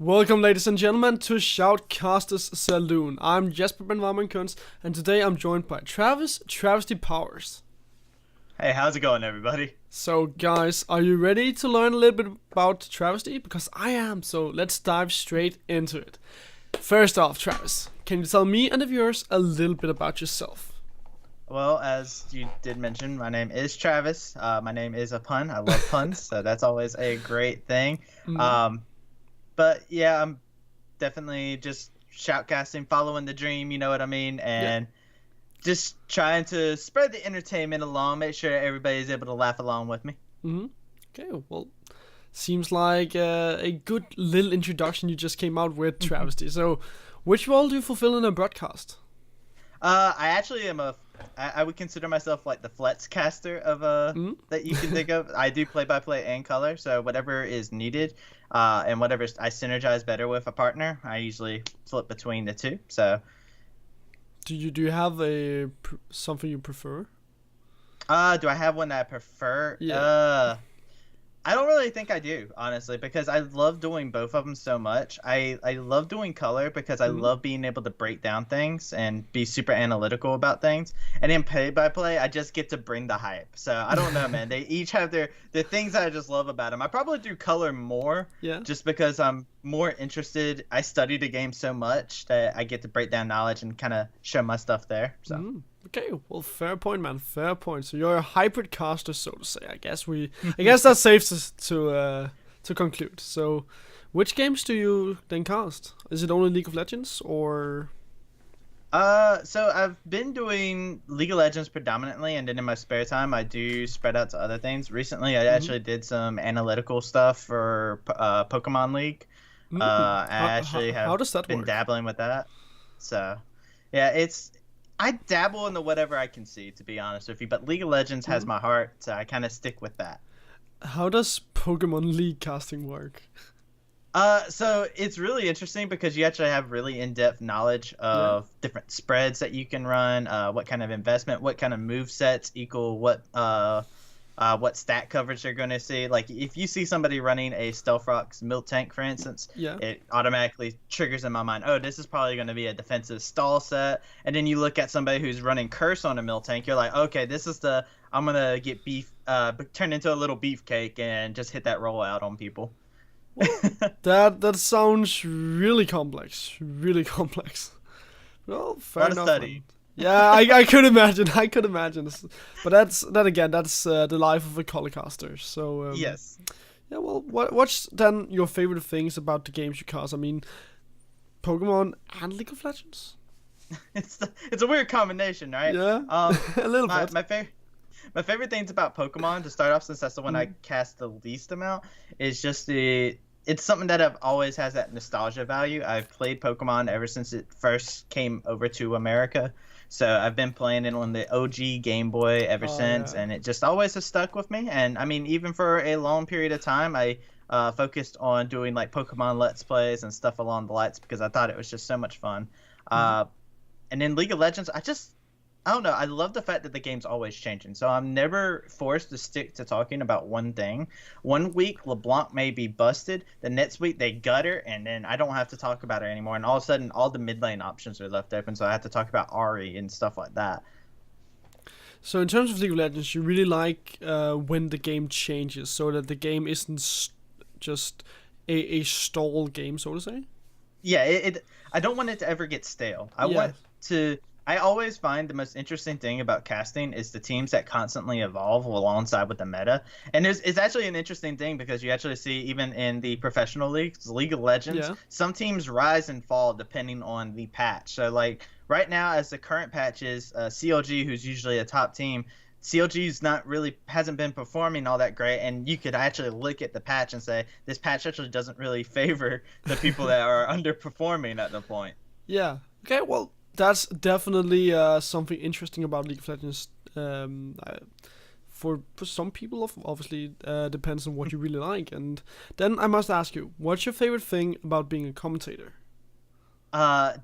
Welcome, ladies and gentlemen, to Shoutcasters Saloon. I'm Jesper Benvarmeren, and today I'm joined by Travysty Powers. Hey, how's it going, everybody? So, guys, are you ready to learn a little bit about Travysty? Because I am, so let's dive straight into it. First off, Travis, can you tell me and the viewers a little bit about yourself? Well, as you did mention, my name is Travis. My name is a pun. I love puns, so that's always a great thing. But yeah, I'm definitely just shoutcasting, following the dream, you know what I mean? And just trying to spread the entertainment along, make sure everybody's able to laugh along with me. Okay, well, seems like a good little introduction you just came out with, Travesty. So, which role do you fulfill in a broadcast? I actually am I would consider myself like the Shoutcaster of that you can think of. I do play-by-play and color, so whatever is needed, and whatever I synergize better with a partner, I usually flip between the two. So, do you have something you prefer? Do I have one that I prefer? Yeah. I don't really think I do, honestly, because I love doing both of them so much. I love doing color because I love being able to break down things and be super analytical about things. And in play-by-play, I just get to bring the hype. So I don't know, man. They each have their things that I just love about them. I probably do color more just because I'm more interested. I study the game so much that I get to break down knowledge and kind of show my stuff there. So. Okay, well, fair point, man. Fair point. So you're a hybrid caster, so to say. I guess that's safe to conclude. So, which games do you then cast? Is it only League of Legends or? So I've been doing League of Legends predominantly, and then in my spare time, I do spread out to other things. Recently, I actually did some analytical stuff for Pokemon League. I actually have been dabbling with that. So, yeah, I dabble into whatever I can see, to be honest with you. But League of Legends has my heart, so I kind of stick with that. How does Pokemon League casting work? So it's really interesting because you actually have really in-depth knowledge of different spreads that you can run, what kind of investment, what kind of move sets equal what stat coverage they're going to see. Like, if you see somebody running a Stealth Rock's Milk Tank, for instance, it automatically triggers in my mind, oh, this is probably going to be a defensive stall set. And then you look at somebody who's running Curse on a Milk Tank, you're like, okay, this is I'm going to get turn into a little beefcake and just hit that rollout on people. That sounds really complex. Really complex. Well, fair enough. Study. Yeah, I could imagine. But that's the life of a colorcaster. So yes. Yeah. Well, what's then your favorite things about the games you cast? I mean, Pokemon and League of Legends. It's a weird combination, right? Yeah. A little bit. My favorite things about Pokemon, to start off, since that's the one I cast the least amount, is just it's something that I've always has that nostalgia value. I've played Pokemon ever since it first came over to America. So I've been playing it on the OG Game Boy ever since, and it just always has stuck with me. And I mean, even for a long period of time, I focused on doing like Pokemon Let's Plays and stuff along the lines because I thought it was just so much fun. And in League of Legends, I don't know. I love the fact that the game's always changing. So I'm never forced to stick to talking about one thing. One week, LeBlanc may be busted. The next week, they gutter, and then I don't have to talk about her anymore. And all of a sudden, all the mid lane options are left open, so I have to talk about Ari and stuff like that. So in terms of League of Legends, you really like when the game changes, so that the game isn't just a stall game, so to say? Yeah, I don't want it to ever get stale. I always find the most interesting thing about casting is the teams that constantly evolve alongside with the meta. And it's actually an interesting thing because you actually see, even in the professional leagues, League of Legends, some teams rise and fall depending on the patch. So, like, right now, as the current patch is, CLG, who's usually a top team, CLG's hasn't been performing all that great, and you could actually look at the patch and say, this patch actually doesn't really favor the people that are underperforming at the point. Yeah. Okay, well, that's definitely something interesting about League of Legends. For some people, obviously, depends on what you really like. And then I must ask you, what's your favorite thing about being a commentator?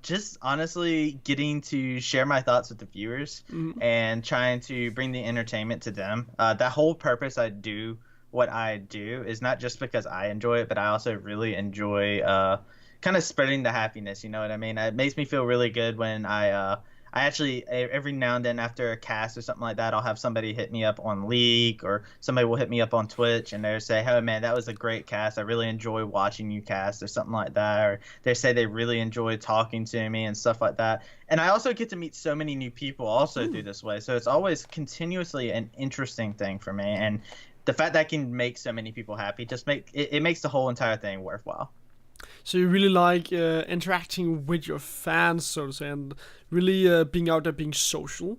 Just honestly getting to share my thoughts with the viewers and trying to bring the entertainment to them. That whole purpose I do what I do is not just because I enjoy it, but I also really enjoy kind of spreading the happiness. You know what I mean? It makes me feel really good when I actually every now and then after a cast or something like that, I'll have somebody hit me up on League, or somebody will hit me up on Twitch and they'll say, "Hey man, that was a great cast. I really enjoy watching you cast," or something like that. Or they say they really enjoy talking to me and stuff like that. And I also get to meet so many new people also through this way. So it's always continuously an interesting thing for me. And the fact that I can make so many people happy just it makes the whole entire thing worthwhile. So you really like interacting with your fans, so to say, and really being out there, being social.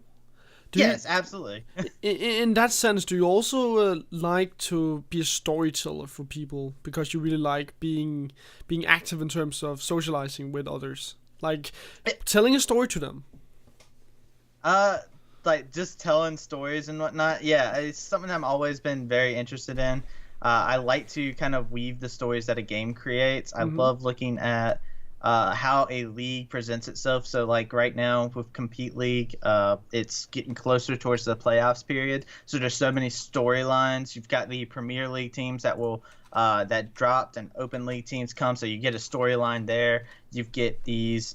Yes, absolutely. In that sense, do you also like to be a storyteller for people, because you really like being active in terms of socializing with others, like telling a story to them? Like just telling stories and whatnot. Yeah, it's something I've always been very interested in. I like to kind of weave the stories that a game creates. I love looking at how a league presents itself. So like right now with Compete League, it's getting closer towards the playoffs period. So there's so many storylines. You've got the Premier League teams that will that dropped, and Open League teams come. So you get a storyline there. You get these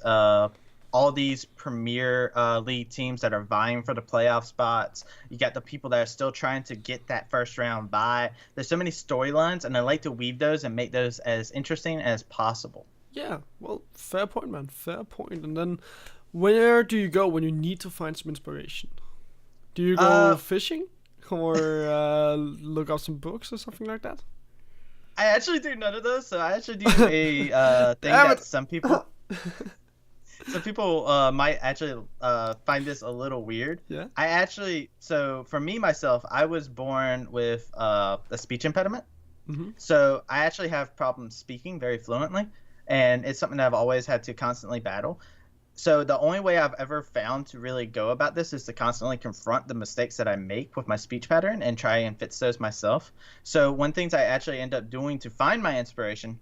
all these Premier League teams that are vying for the playoff spots. You got the people that are still trying to get that first round bye. There's so many storylines, and I like to weave those and make those as interesting as possible. Yeah, well, fair point, man. Fair point. And then, where do you go when you need to find some inspiration? Do you go fishing, or look up some books or something like that? I actually do none of those. So I actually do a thing that some people. Some people might actually find this a little weird. Yeah. So for me, myself, I was born with a speech impediment. So I actually have problems speaking very fluently, and it's something that I've always had to constantly battle. So the only way I've ever found to really go about this is to constantly confront the mistakes that I make with my speech pattern and try and fix those myself. So one thing I actually end up doing to find my inspiration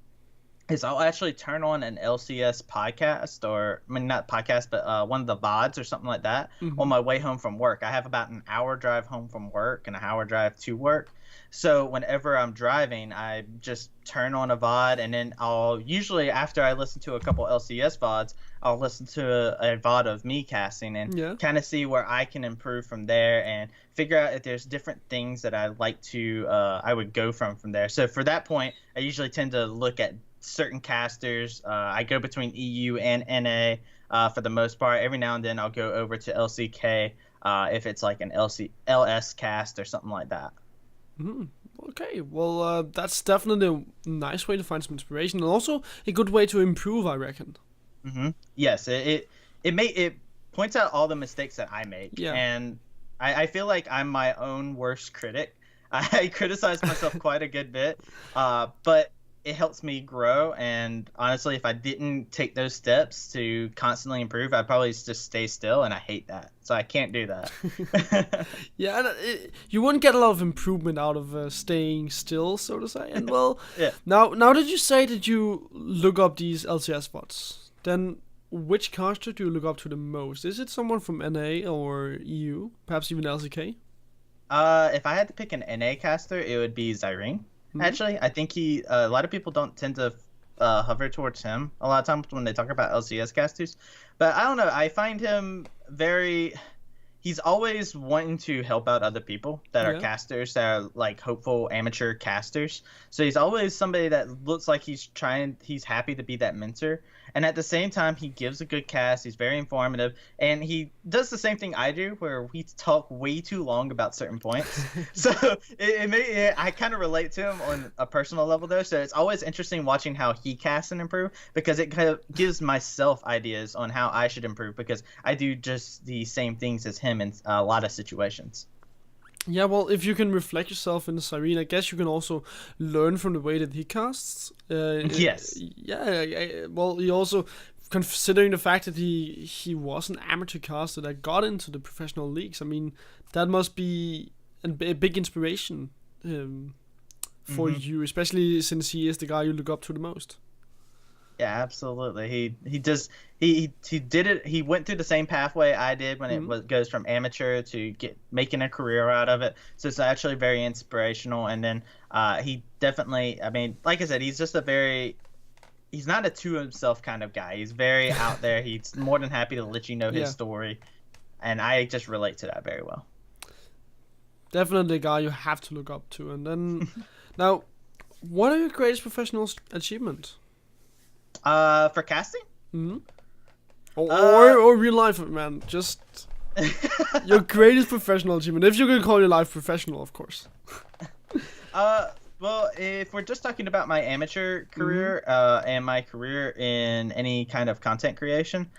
is I'll actually turn on an LCS podcast, or I mean not podcast, but one of the VODs or something like that on my way home from work. I have about an hour drive home from work and an hour drive to work. So whenever I'm driving, I just turn on a VOD, and then I'll usually, after I listen to a couple LCS VODs, I'll listen to a VOD of me casting and kind of see where I can improve from there and figure out if there's different things that I like to, I would go from there. So for that point, I usually tend to look at certain casters. I go between EU and NA for the most part. Every now and then I'll go over to LCK if it's like an LS cast or something like that. Okay, well, that's definitely a nice way to find some inspiration, and also a good way to improve, I reckon. Yes, it points out all the mistakes that I make, and I feel like I'm my own worst critic. I criticize myself quite a good bit, but it helps me grow. And honestly, if I didn't take those steps to constantly improve, I'd probably just stay still, and I hate that. So I can't do that. Yeah, and you wouldn't get a lot of improvement out of staying still, so to say. And well, now that you say that you look up these LCS bots, then which caster do you look up to the most? Is it someone from NA or EU, perhaps even LCK? If I had to pick an NA caster, it would be Zyrene. Actually, I think a lot of people don't tend to hover towards him a lot of times when they talk about LCS casters. But I don't know. I find him he's always wanting to help out other people that are casters, that are like hopeful amateur casters. So he's always somebody that looks like he's happy to be that mentor. And at the same time, he gives a good cast. He's very informative. And he does the same thing I do, where we talk way too long about certain points. So I kind of relate to him on a personal level, though. So it's always interesting watching how he casts and improve, because it kind of gives myself ideas on how I should improve, because I do just the same things as him in a lot of situations. Yeah, well, if you can reflect yourself in Cyrene, I guess you can also learn from the way that he casts. Yes. Yeah, well, he also, considering the fact that he was an amateur caster that got into the professional leagues, I mean, that must be a big inspiration for you, especially since he is the guy you look up to the most. Yeah, absolutely. He did it. He went through the same pathway I did when goes from amateur to making a career out of it. So it's actually very inspirational. And then he definitely, I mean, like I said, he's not a to himself kind of guy. He's very out there. He's more than happy to let you know his story, and I just relate to that very well. Definitely a guy you have to look up to. And then now, what are your greatest professional achievements? For casting? Mm-hmm. Or real life, man. Just your greatest professional achievement, if you can call your life professional, of course. Well, if we're just talking about my amateur career, and my career in any kind of content creation,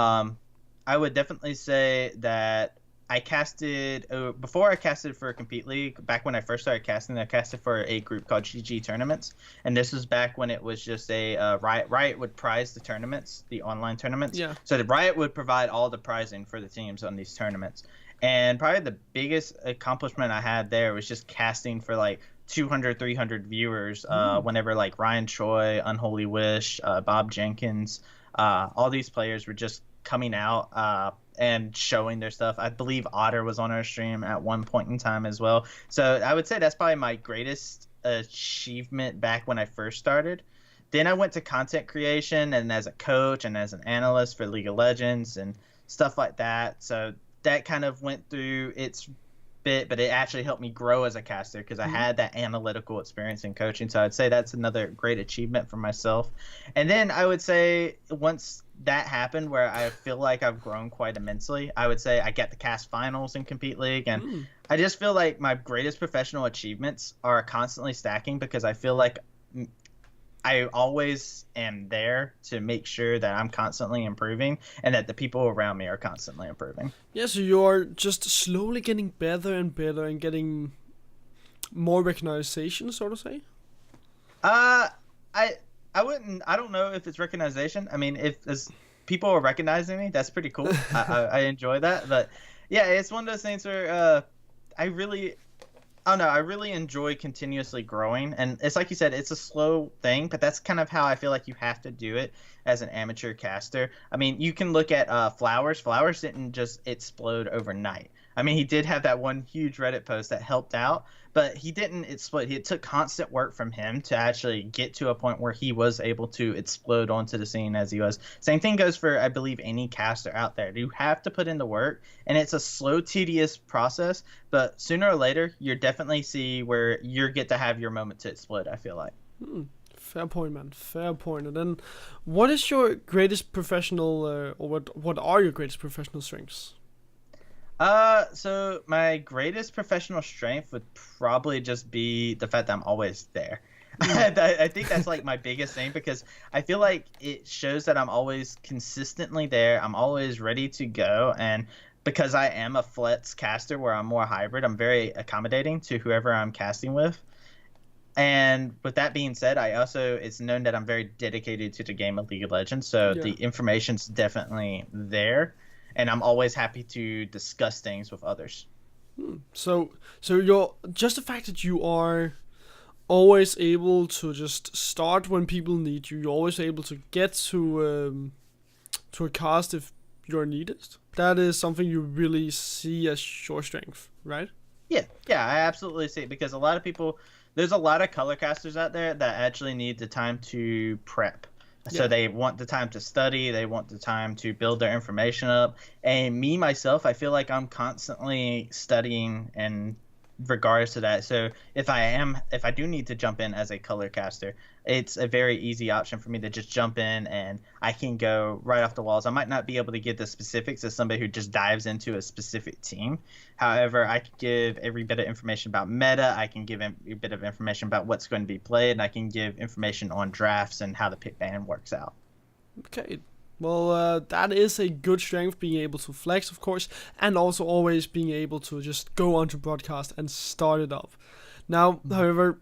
I would definitely say that I casted before I casted for a Compete League. Back when I first started casting, I casted for a group called GG Tournaments, and this was back when it was just a Riot would prize the tournaments, the online tournaments. Yeah. So the Riot would provide all the prizing for the teams on these tournaments, and probably the biggest accomplishment I had there was just casting for like 200, 300 viewers. Whenever like Ryan Choi, Unholy Wish, Bob Jenkins, all these players were just coming out and showing their stuff. I believe Otter was on our stream at one point in time as well. So I would say that's probably my greatest achievement back when I first started. Then I went to content creation and as a coach and as an analyst for League of Legends and stuff like that. So that kind of went through its bit, but it actually helped me grow as a caster because I had that analytical experience in coaching. So I'd say that's another great achievement for myself. And then I would say once that happened where I feel like I've grown quite immensely, I would say I get the cast finals in Compete League, and I just feel like my greatest professional achievements are constantly stacking because I feel like I always am there to make sure that I'm constantly improving and that the people around me are constantly improving. Yeah, so you're just slowly getting better and better and getting more recognition, so to say? I don't know if it's recognition. I mean, if people are recognizing me, that's pretty cool. I enjoy that. But yeah, it's one of those things where I really enjoy continuously growing. And it's like you said, it's a slow thing, but that's kind of how I feel like you have to do it as an amateur caster. I mean, you can look at Flowers. Flowers didn't just explode overnight. I mean, he did have that one huge Reddit post that helped out, but he didn't explode. It took constant work from him to actually get to a point where he was able to explode onto the scene as he was. Same thing goes for, I believe, any caster out there. You have to put in the work, and it's a slow, tedious process, but sooner or later, you'll definitely see where you get to have your moment to explode, I feel like. Fair point, man. Fair point. And then, what is your greatest professional, or what are your greatest professional strengths? So my greatest professional strength would probably just be the fact that I'm always there. I think that's like my biggest thing because I feel like it shows that I'm always consistently there. I'm always ready to go. And because I am a flex caster where I'm more hybrid, I'm very accommodating to whoever I'm casting with. And with that being said, it's known that I'm very dedicated to the game of League of Legends. So the information's definitely there. And I'm always happy to discuss things with others. So you're just the fact that you are always able to just start when people need you. You're always able to get to a cast if you're needed. That is something you really see as your strength, right? Yeah, I absolutely see it because a lot of people, there's a lot of color casters out there that actually need the time to prep. So they want the time to study, they want the time to build their information up. And me, myself, I feel like I'm constantly studying in regards to that. So if I do need to jump in as a color caster, it's a very easy option for me to just jump in and I can go right off the walls. I might not be able to give the specifics as somebody who just dives into a specific team. However, I can give every bit of information about meta. I can give a bit of information about what's going to be played, and I can give information on drafts and how the pick ban works out. Okay. Well, that is a good strength, being able to flex, of course, and also always being able to just go onto broadcast and start it up. Now, however,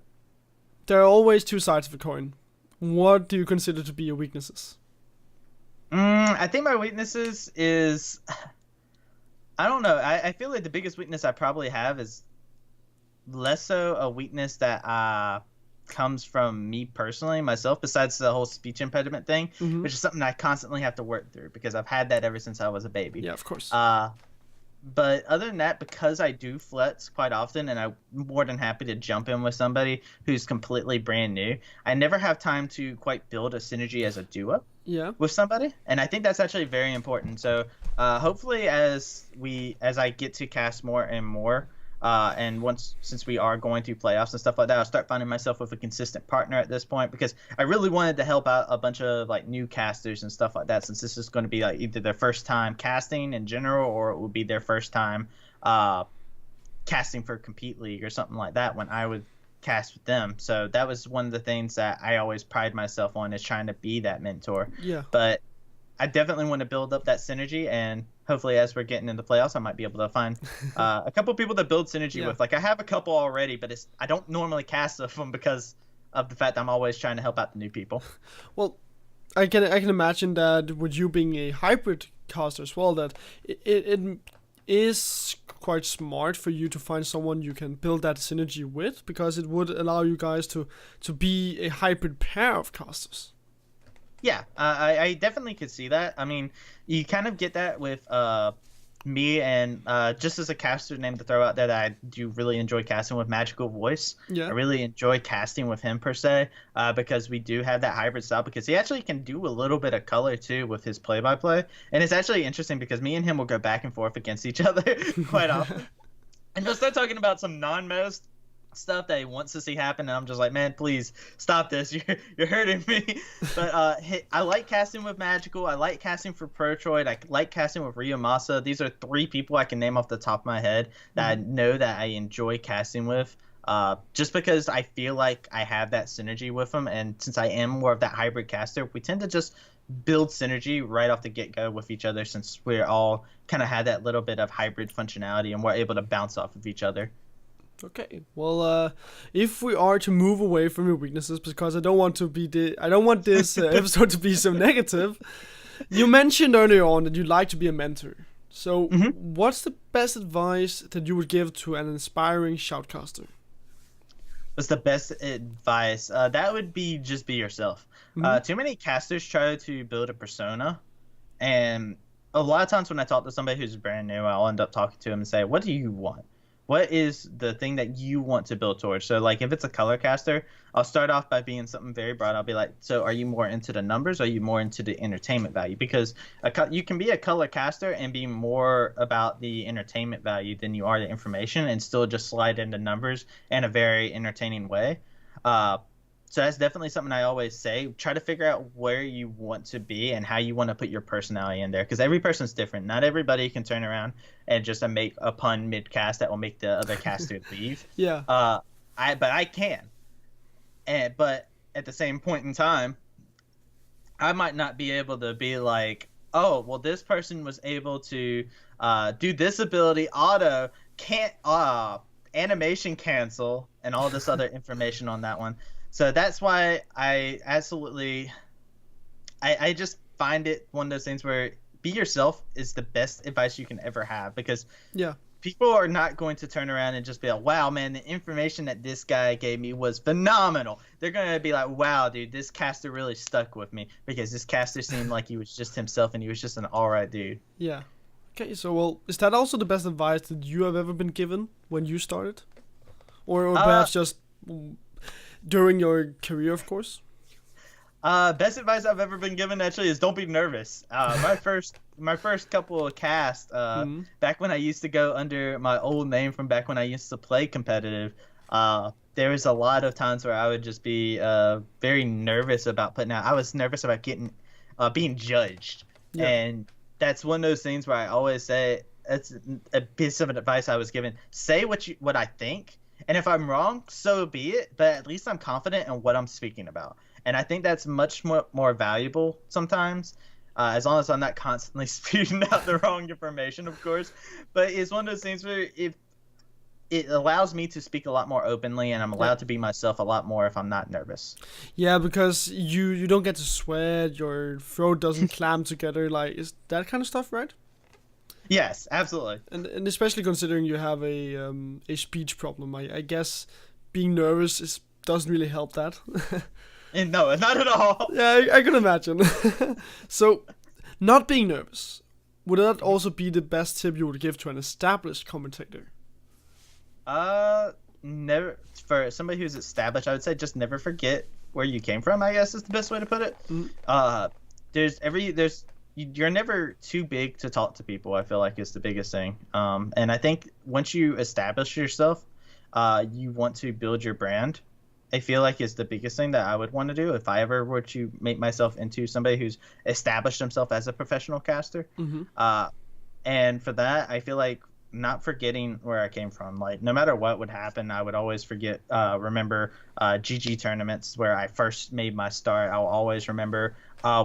there are always two sides of a coin. What do you consider to be your weaknesses? I think my weaknesses is, I don't know. I feel like the biggest weakness I probably have is less so a weakness that comes from me personally, myself, besides the whole speech impediment thing, which is something I constantly have to work through because I've had that ever since I was a baby. Yeah, of course. But other than that, because I do flex quite often and I'm more than happy to jump in with somebody who's completely brand new, I never have time to quite build a synergy as a duo with somebody. And I think that's actually very important. So hopefully as I get to cast more and more, and since we are going through playoffs and stuff like that, I'll start finding myself with a consistent partner at this point, because I really wanted to help out a bunch of like new casters and stuff like that, since this is going to be like either their first time casting in general, or it would be their first time casting for Compete League or something like that when I would cast with them. So that was one of the things that I always pride myself on, is trying to be that mentor. Yeah. But I definitely want to build up that synergy, and hopefully as we're getting into playoffs, I might be able to find a couple people to build synergy with. Like I have a couple already, but I don't normally cast with them because of the fact that I'm always trying to help out the new people. Well, I can imagine that with you being a hybrid caster as well, that it is quite smart for you to find someone you can build that synergy with, because it would allow you guys to be a hybrid pair of casters. Yeah, I definitely could see that. I mean, you kind of get that with me and just as a caster name to throw out there that I do really enjoy casting with, Magical Voice. Yeah. I really enjoy casting with him per se, because we do have that hybrid style, because he actually can do a little bit of color too with his play-by-play. And it's actually interesting because me and him will go back and forth against each other quite often. And he'll start talking about some non-meta stuff that he wants to see happen, and I'm just like, man, please stop this. You're hurting me. But I like casting with Magical. I like casting for Protroid. I like casting with Ryomasa. These are 3 people I can name off the top of my head that I know that I enjoy casting with, just because I feel like I have that synergy with them. And since I am more of that hybrid caster, we tend to just build synergy right off the get-go with each other, since we're all kind of had that little bit of hybrid functionality and we're able to bounce off of each other. Okay, well, if we are to move away from your weaknesses, because I don't want this episode to be so negative. You mentioned earlier on that you like to be a mentor. So, what's the best advice that you would give to an inspiring shoutcaster? What's the best advice? That would be just be yourself. Too many casters try to build a persona, and a lot of times when I talk to somebody who's brand new, I'll end up talking to them and say, "What do you want? What is the thing that you want to build towards?" So like if it's a color caster, I'll start off by being something very broad. I'll be like, so are you more into the numbers? Or are you more into the entertainment value? Because you can be a color caster and be more about the entertainment value than you are the information, and still just slide into numbers in a very entertaining way. So that's definitely something I always say. Try to figure out where you want to be and how you want to put your personality in there, because every person's different. Not everybody can turn around and just make a pun mid-cast that will make the other caster leave. Yeah. But I can. But at the same point in time, I might not be able to be like, oh, well, this person was able to do this ability, auto, can't, animation cancel, and all this other information on that one. So that's why I absolutely, I just find it one of those things where be yourself is the best advice you can ever have, because people are not going to turn around and just be like, wow, man, the information that this guy gave me was phenomenal. They're going to be like, wow, dude, this caster really stuck with me, because this caster seemed like he was just himself and he was just an all right dude. Yeah. Okay, so, well, is that also the best advice that you have ever been given when you started? Or perhaps just during your career, of course? Best advice I've ever been given actually is don't be nervous. My first couple of casts, back when I used to go under my old name from back when I used to play competitive, there was a lot of times where I would just be very nervous about putting out. I was nervous about being judged, and that's one of those things where I always say, it's a piece of advice I was given: say what I think. And if I'm wrong, so be it, but at least I'm confident in what I'm speaking about. And I think that's much more valuable sometimes, as long as I'm not constantly spewing out the wrong information, of course. But it's one of those things where it allows me to speak a lot more openly, and I'm allowed to be myself a lot more if I'm not nervous. Yeah, because you don't get to sweat, your throat doesn't clam together, like, is that kind of stuff, right? Yes, absolutely. And especially considering you have a speech problem, I guess being nervous is doesn't really help that. And no, not at all. Yeah, I can imagine. So, not being nervous, would that also be the best tip you would give to an established commentator? Never, for somebody who's established, I would say just never forget where you came from, I guess is the best way to put it. You're never too big to talk to people, I feel like is the biggest thing. And I think once you establish yourself, you want to build your brand. I feel like is the biggest thing that I would want to do if I ever were to make myself into somebody who's established himself as a professional caster. And for that, I feel like not forgetting where I came from. Like no matter what would happen, I would always remember GG tournaments where I first made my start. I'll always remember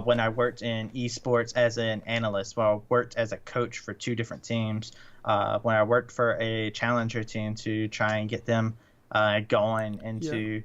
when I worked in esports as an analyst, when I worked as a coach for 2 different teams, when I worked for a challenger team to try and get them going into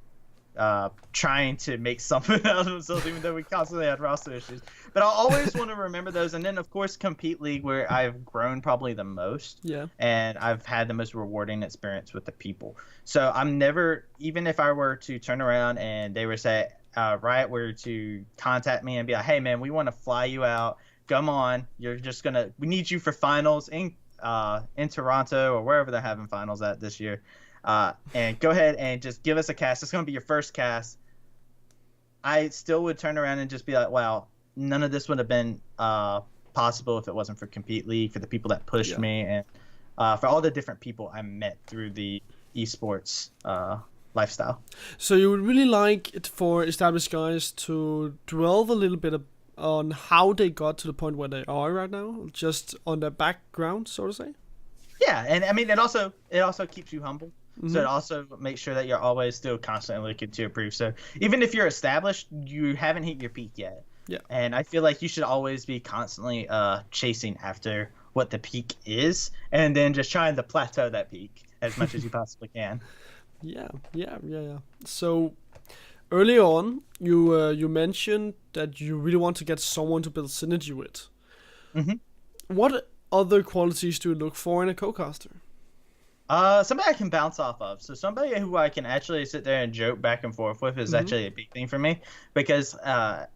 trying to make something out of themselves, even though we constantly had roster issues. But I'll always want to remember those. And then, of course, Compete League, where I've grown probably the most. Yeah. And I've had the most rewarding experience with the people. So I'm never, even if I were to turn around and they were say, Riot were to contact me and be like, hey, man, we want to fly you out. Come on. We need you for finals in Toronto or wherever they're having finals at this year. And go ahead and just give us a cast. It's going to be your first cast. I still would turn around and just be like, wow, none of this would have been possible if it wasn't for Compete League, for the people that pushed me, and for all the different people I met through the esports lifestyle. So you would really like it for established guys to dwell a little bit on how they got to the point where they are right now, just on their background, so to say? Yeah, and I mean, it also keeps you humble. So it also makes sure that you're always still constantly looking to improve. So even if you're established, you haven't hit your peak yet. Yeah. And I feel like you should always be constantly chasing after what the peak is, and then just trying to plateau that peak as much as you possibly can. Yeah. So early on, you mentioned that you really want to get someone to build synergy with. What other qualities do you look for in a co-caster? Somebody I can bounce off of. So somebody who I can actually sit there and joke back and forth with is actually a big thing for me, because I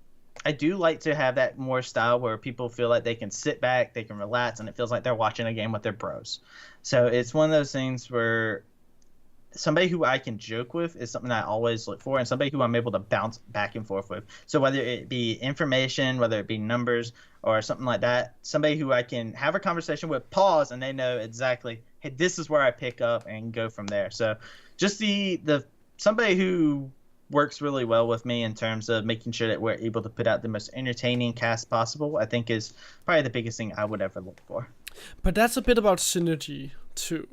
do like to have that more style where people feel like they can sit back, they can relax, and it feels like they're watching a game with their bros. So it's one of those things where somebody who I can joke with is something I always look for, and somebody who I'm able to bounce back and forth with. So whether it be information, whether it be numbers or something like that, somebody who I can have a conversation with, pause, and they know exactly, hey, this is where I pick up and go from there. So just the somebody who works really well with me in terms of making sure that we're able to put out the most entertaining cast possible, I think is probably the biggest thing I would ever look for. But that's a bit about synergy too.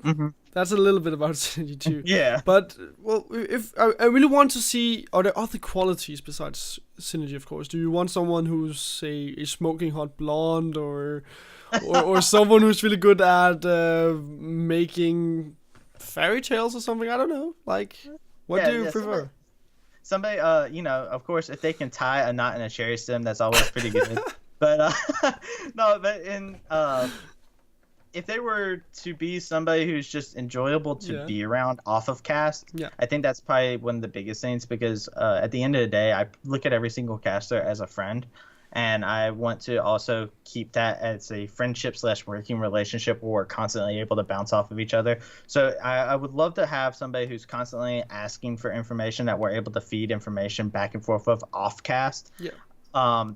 That's a little bit about synergy too. Yeah. But well, if I really want to see, are there other qualities besides synergy? Of course, do you want someone who's say a smoking hot blonde, or someone who's really good at making fairy tales or something? I don't know. Like, what do you prefer? Somebody, of course, if they can tie a knot in a cherry stem, that's always pretty good. But if they were to be somebody who's just enjoyable to be around off of cast, I think that's probably one of the biggest things, because at the end of the day, I look at every single caster as a friend, and I want to also keep that as a friendship/working relationship where we're constantly able to bounce off of each other. So I would love to have somebody who's constantly asking for information that we're able to feed information back and forth of off cast.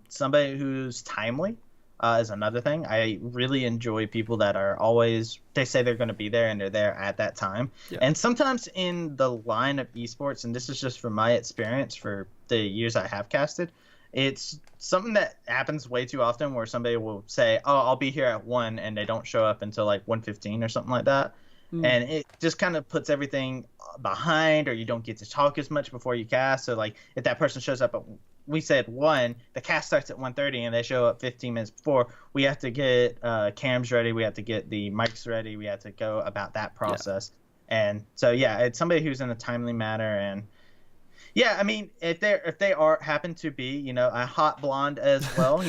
Somebody who's timely. Is another thing. I really enjoy people that are always, they say they're going to be there and they're there at that time. And sometimes in the line of esports, and this is just from my experience for the years I have casted, it's something that happens way too often where somebody will say, oh, I'll be here at 1, and they don't show up until like 1:15 or something like that. And it just kind of puts everything behind, or you don't get to talk as much before you cast. So like if that person shows up at, we said 1, the cast starts at 1:30 and they show up 15 minutes before, we have to get cams ready, we have to get the mics ready, we have to go about that process. And so it's somebody who's in a timely manner. And I mean, if they happen to be, a hot blonde as well,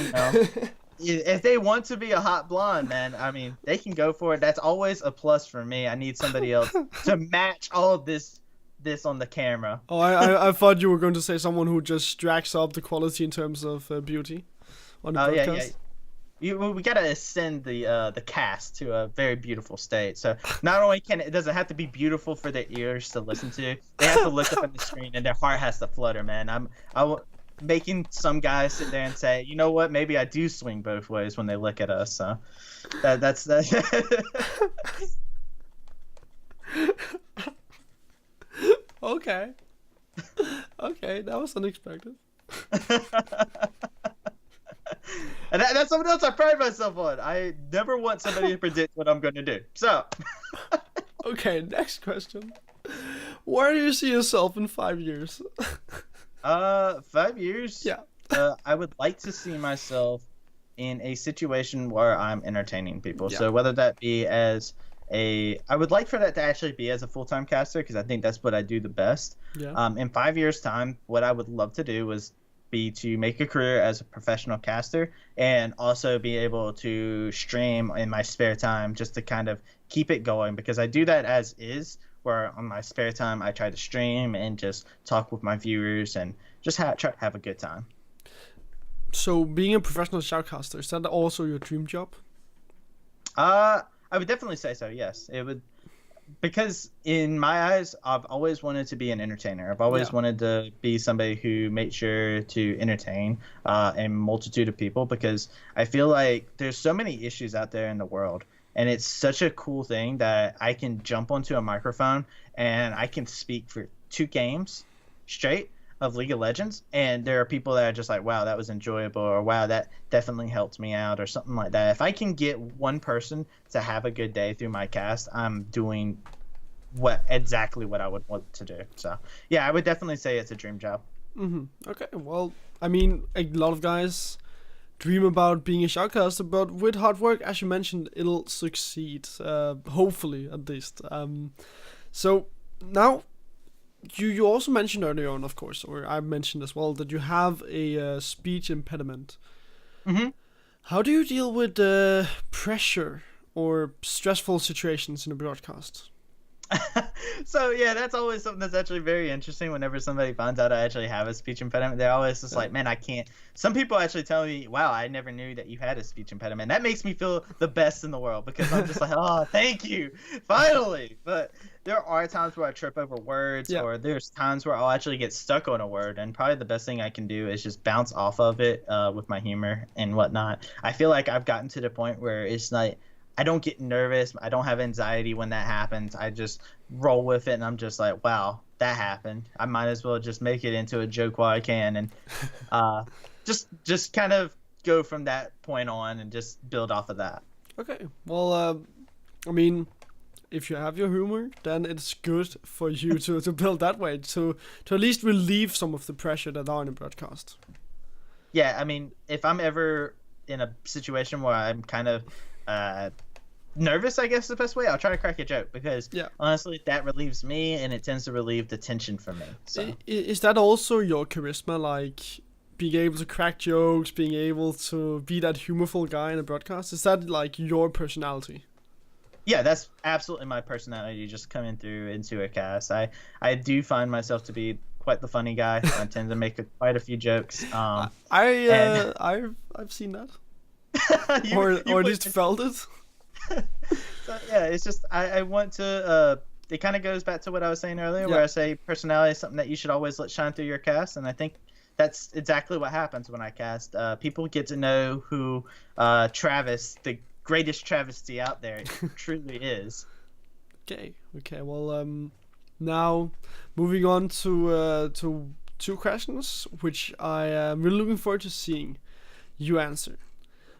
if they want to be a hot blonde, man, I mean, they can go for it. That's always a plus for me. I need somebody else to match all of this this on the camera. Oh, I thought you were going to say someone who just drags up the quality in terms of beauty on the broadcast. We gotta ascend the cast to a very beautiful state. So not only does it have to be beautiful for their ears to listen to, they have to look up at the screen and their heart has to flutter, man. I'm making some guys sit there and say, you know what, maybe I do swing both ways when they look at us. So that's that. Okay. Okay, that was unexpected. And that's something else I pride myself on. I never want somebody to predict what I'm going to do. So. Okay, next question. Where do you see yourself in 5 years? 5 years? Yeah. I would like to see myself in a situation where I'm entertaining people. Yeah. So whether that be I would like for that to actually be as a full-time caster, because I think that's what I do the best. Yeah. In 5 years' time, what I would love to do is be to make a career as a professional caster and also be able to stream in my spare time just to kind of keep it going, because I do that as is, where on my spare time I try to stream and just talk with my viewers and just try to have a good time. So being a professional shoutcaster, is that also your dream job? I would definitely say so, yes. It would, because in my eyes, I've always wanted to be an entertainer. I've always wanted to be somebody who made sure to entertain a multitude of people, because I feel like there's so many issues out there in the world, and it's such a cool thing that I can jump onto a microphone and I can speak for 2 games straight of League of Legends, and there are people that are just like, wow, that was enjoyable, or wow, that definitely helped me out, or something like that. If I can get one person to have a good day through my cast, I'm doing exactly what I would want to do. So yeah, I would definitely say it's a dream job. Okay, well, I mean, a lot of guys dream about being a shoutcaster, but with hard work, as you mentioned, it'll succeed, hopefully at least. So now, you also mentioned earlier on, of course, or I mentioned as well, that you have a speech impediment. Mm-hmm. How do you deal with pressure or stressful situations in a broadcast? So yeah, that's always something that's actually very interesting. Whenever somebody finds out I actually have a speech impediment, they're always just like, man, I can't. Some people actually tell me, wow, I never knew that you had a speech impediment. That makes me feel the best in the world, because I'm just like, oh, thank you, finally. But there are times where I trip over words, or there's times where I'll actually get stuck on a word, and probably the best thing I can do is just bounce off of it with my humor and whatnot. I feel like I've gotten to the point where it's like, I don't get nervous. I don't have anxiety when that happens. I just roll with it, and I'm just like, wow, that happened. I might as well just make it into a joke while I can, and just kind of go from that point on and just build off of that. Okay, well, I mean, if you have your humor, then it's good for you to build that way, to at least relieve some of the pressure that are in a broadcast. Yeah, I mean, if I'm ever in a situation where I'm kind of nervous, I guess is the best way, I'll try to crack a joke, because honestly, that relieves me, and it tends to relieve the tension for me. So is that also your charisma, like being able to crack jokes, being able to be that humorful guy in a broadcast? Is that like your personality? Yeah, that's absolutely my personality, just coming through into a cast. I do find myself to be quite the funny guy. I tend to make quite a few jokes. I've seen that. or at least felt it. So yeah, it's just I want to it kind of goes back to what I was saying earlier, where I say personality is something that you should always let shine through your cast, and I think that's exactly what happens when I cast. People get to know who Travis, the greatest travesty out there, truly is. Okay, well, now moving on to 2 questions, which I am really looking forward to seeing you answer.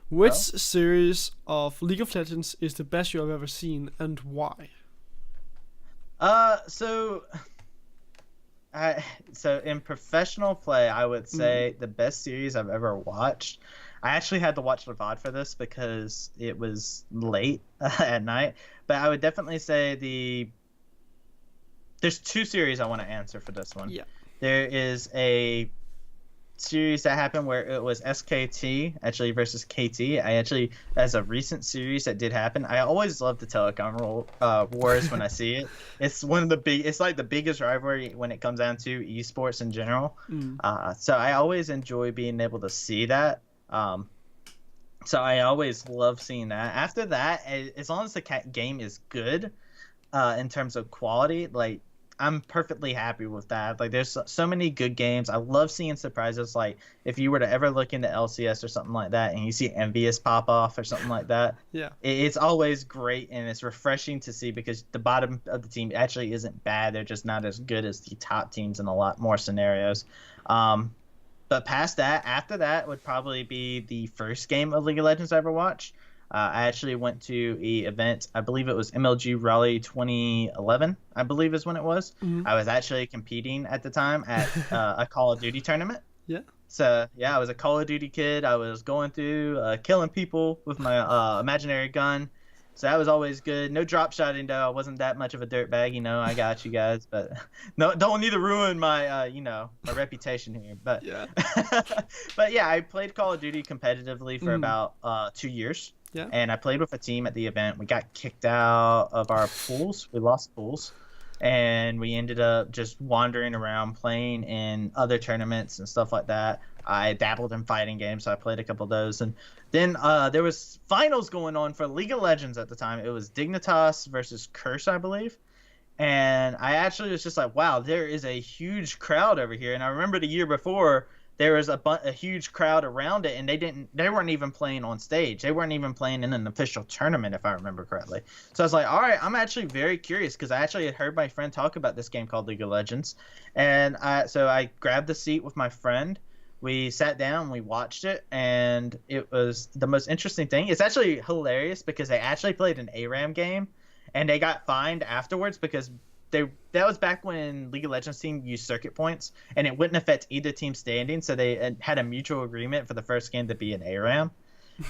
Which series of League of Legends is the best you have ever seen, and why? So in professional play, I would say the best series I've ever watched. I actually had to watch the VOD for this because it was late at night, but I would definitely say there's 2 series I want to answer for this one. Yeah. There is a series that happened where it was SKT actually versus KT. As a recent series that did happen, I always love the telecom wars when I see it. It's it's like the biggest rivalry when it comes down to esports in general. So I always enjoy being able to see that. So I always love seeing that. After that, as long as the game is good, in terms of quality, like, I'm perfectly happy with that. Like, there's so many good games. I love seeing surprises. Like, if you were to ever look into LCS or something like that and you see Envious pop off or something like that, yeah, it's always great and it's refreshing to see, because the bottom of the team actually isn't bad. They're just not as good as the top teams in a lot more scenarios. But past that, after that would probably be the first game of League of Legends I ever watched. I actually went to a event, I believe it was MLG Raleigh 2011, I believe is when it was. I was actually competing at the time at a Call of Duty tournament. Yeah. So, yeah, I was a Call of Duty kid. I was going through killing people with my imaginary gun. So that was always good. No drop shotting, though. I wasn't that much of a dirtbag, I got you guys. But no, don't need to ruin my, my reputation here. But yeah. But yeah, I played Call of Duty competitively for about 2 years. Yeah. And I played with a team at the event. We got kicked out of our pools. We lost pools. And we ended up just wandering around playing in other tournaments and stuff like that. I dabbled in fighting games, so I played a couple of those. And then there was finals going on for League of Legends at the time. It was Dignitas versus Curse, I believe. And I actually was just like, wow, there is a huge crowd over here. And I remember the year before, there was a huge crowd around it, and they weren't even playing on stage. They weren't even playing in an official tournament, if I remember correctly. So I was like, all right, I'm actually very curious, because I actually had heard my friend talk about this game called League of Legends. And so I grabbed the seat with my friend. We sat down, we watched it, and it was the most interesting thing. It's actually hilarious, because they actually played an ARAM game, and they got fined afterwards, because that was back when League of Legends team used circuit points, and it wouldn't affect either team's standing, so they had a mutual agreement for the first game to be an ARAM.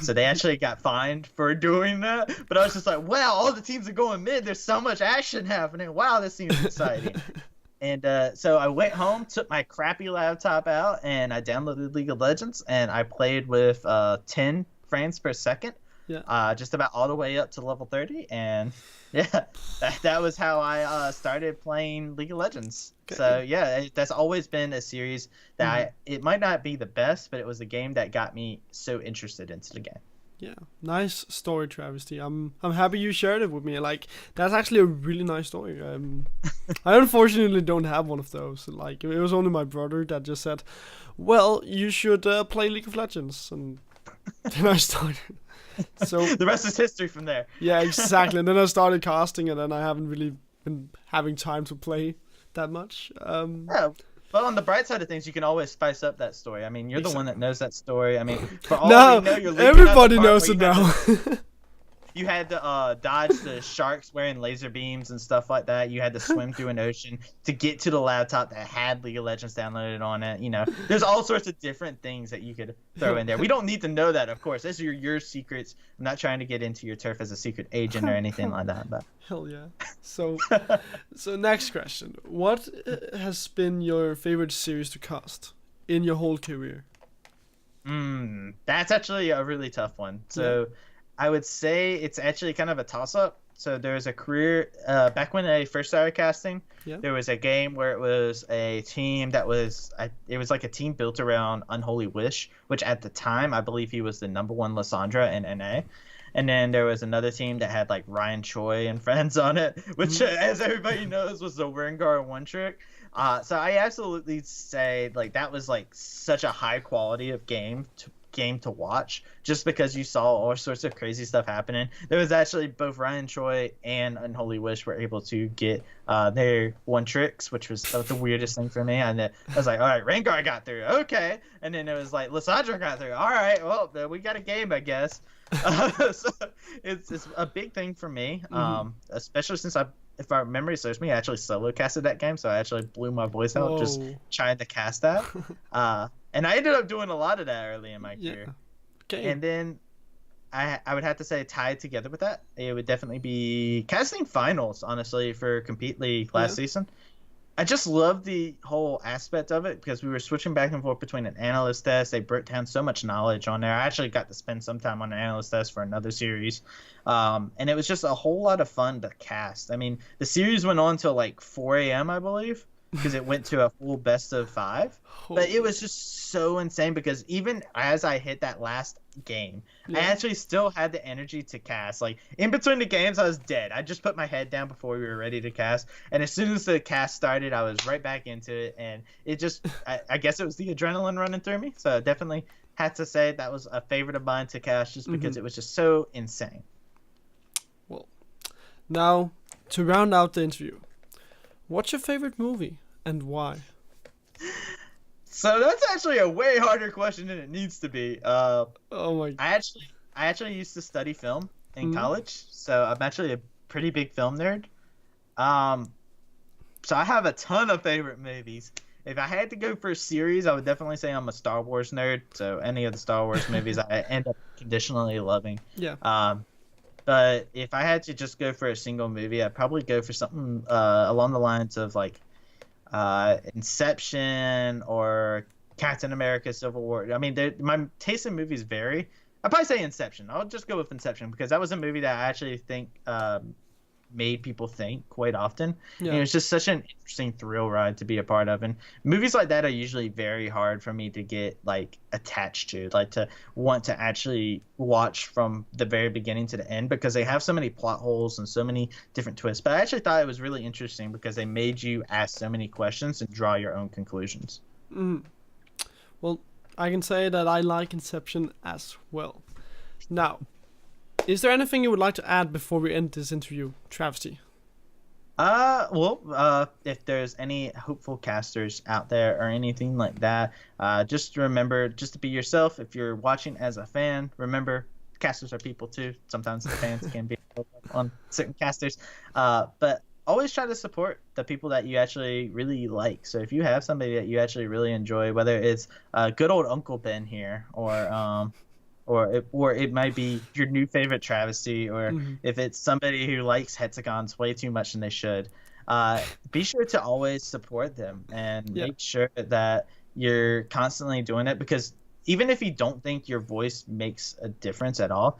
So they actually got fined for doing that. But I was just like, wow, all the teams are going mid. There's so much action happening. Wow, this seems exciting. And so I went home, took my crappy laptop out, and I downloaded League of Legends, and I played with 10 frames per second. Yeah. Just about all the way up to level 30, and yeah, that was how I started playing League of Legends. Okay. So yeah, that's always been a series that it might not be the best, but it was a game that got me so interested into the game. Yeah, nice story, Travysty. I'm happy you shared it with me. Like, that's actually a really nice story. I unfortunately don't have one of those. Like, it was only my brother that just said, "Well, you should play League of Legends," and then I started. So the rest is history from there. Yeah, exactly. And then I started casting, and then I haven't really been having time to play that much. Yeah. But on the bright side of things, you can always spice up that story. I mean, you're the one that knows that story. I mean, for all we know, you're everybody knows it now. You had to dodge the sharks wearing laser beams and stuff like that. You had to swim through an ocean to get to the laptop that had League of Legends downloaded on it. There's all sorts of different things that you could throw in there. We don't need to know that, of course. Those are your secrets. I'm not trying to get into your turf as a secret agent or anything like that. But hell yeah. So next question. What has been your favorite series to cast in your whole career? That's actually a really tough one. So. Yeah. I would say it's actually kind of a toss-up. So there's a career back when I first started casting. Yeah. There was a game where it was a team that was it was like a team built around Unholy Wish, which at the time I believe he was the #1 Lysandra in NA. And then there was another team that had like Ryan Choi and friends on it, which as everybody knows was the Rengar one trick. So I absolutely say like that was like such a high quality of game to watch, just because you saw all sorts of crazy stuff happening. There was actually both Ryan Choi and Unholy Wish were able to get their one tricks, which was the weirdest thing for me. And I was like, all right, Rengar got through, okay. And then it was like Lysandra got through, all right, well we got a game, I guess. So it's a big thing for me, especially since if my memory serves me, I actually solo casted that game, so I actually blew my voice out just trying to cast that. And I ended up doing a lot of that early in my career. Okay. And then I would have to say tied together with that, it would definitely be casting finals, honestly, for Compete League last season. I just love the whole aspect of it because we were switching back and forth between an analyst test. They broke down so much knowledge on there. I actually got to spend some time on an analyst test for another series. And it was just a whole lot of fun to cast. I mean, the series went on till like 4 a.m., I believe, because it went to a full best of 5. But it was just so insane because even as I hit that last game, I actually still had the energy to cast. Like in between the games, I was dead. I just put my head down before we were ready to cast, and as soon as the cast started, I was right back into it. And it just, I guess it was the adrenaline running through me. So I definitely had to say that was a favorite of mine to cast, just because it was just so insane. Well, now to round out the interview, what's your favorite movie and why? So that's actually a way harder question than it needs to be. Oh my! I actually used to study film in college, so I'm actually a pretty big film nerd. So I have a ton of favorite movies. If I had to go for a series, I would definitely say I'm a Star Wars nerd. So any of the Star Wars movies, I end up conditionally loving. Yeah. But if I had to just go for a single movie, I'd probably go for something along the lines of like Inception or Captain America: Civil War. I mean, my taste in movies vary. I'd probably say Inception. I'll just go with Inception because that was a movie that I actually think made people think quite often. Yeah. And it was just such an interesting thrill ride to be a part of. And movies like that are usually very hard for me to get like attached to, like to want to actually watch from the very beginning to the end because they have so many plot holes and so many different twists. But I actually thought it was really interesting because they made you ask so many questions and draw your own conclusions. Well, I can say that I like Inception as well. Now, is there anything you would like to add before we end this interview, Travysty? If there's any hopeful casters out there or anything like that, just remember just to be yourself. If you're watching as a fan, remember casters are people too. Sometimes the fans can be on certain casters, but always try to support the people that you actually really like. So if you have somebody that you actually really enjoy, whether it's good old Uncle Ben here or it might be your new favorite Travesty, or if it's somebody who likes hexagons way too much than they should, be sure to always support them and make sure that you're constantly doing it, because even if you don't think your voice makes a difference at all,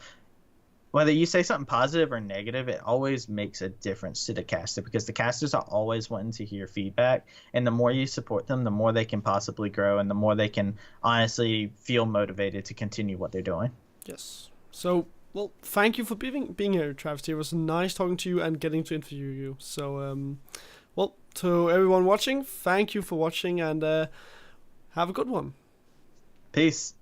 whether you say something positive or negative, it always makes a difference to the caster, because the casters are always wanting to hear feedback, and the more you support them, the more they can possibly grow, and the more they can honestly feel motivated to continue what they're doing. Yes. So, well, thank you for being here, Travysty. It was nice talking to you and getting to interview you. So, well, to everyone watching, thank you for watching, and have a good one. Peace.